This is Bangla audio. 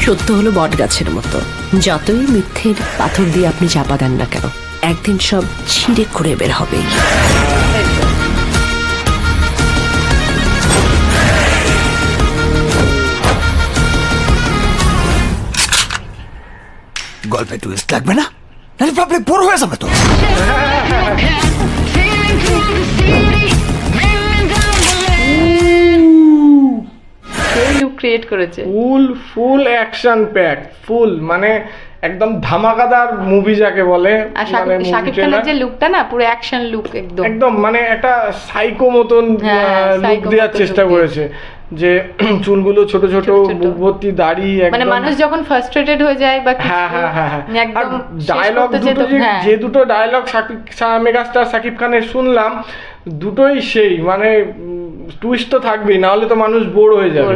সত্য হলো বট গাছের মতো, যতই মিথ্যের পাথর দিয়ে আপনি চাপা দেন না কেন, একদিন সব ছিঁড়ে খুঁড়ে বের হবে। গল্পে টুইস্ট লাগবে না, নাহলে পাবলিক বোর হয়ে যাবে তো। ক্রিয়েট করেছে ফুল অ্যাকশন প্যাক, ফুল মানে একদম ধামাকাদার মুভি যাকে বলে। আর শাকিব খানের যে লুকটা না, পুরো অ্যাকশন লুক, একদম মানে একটা সাইকো মতন লুক দেওয়ার চেষ্টা করেছে, যে চুলগুলো ছোট ছোট, মুখ ভর্তি দাড়ি, মানে মানুষ যখন ফ্রাস্ট্রেটেড হয়ে যায় বা একদম ডায়লগ যে দুটো ডায়লগ মেগাস্টার শাকিব খানের শুনলাম, দুটোই সেই মানে টুইস্ট তো থাকবেই, না হলে তো মানুষ বোর হয়ে যাবে।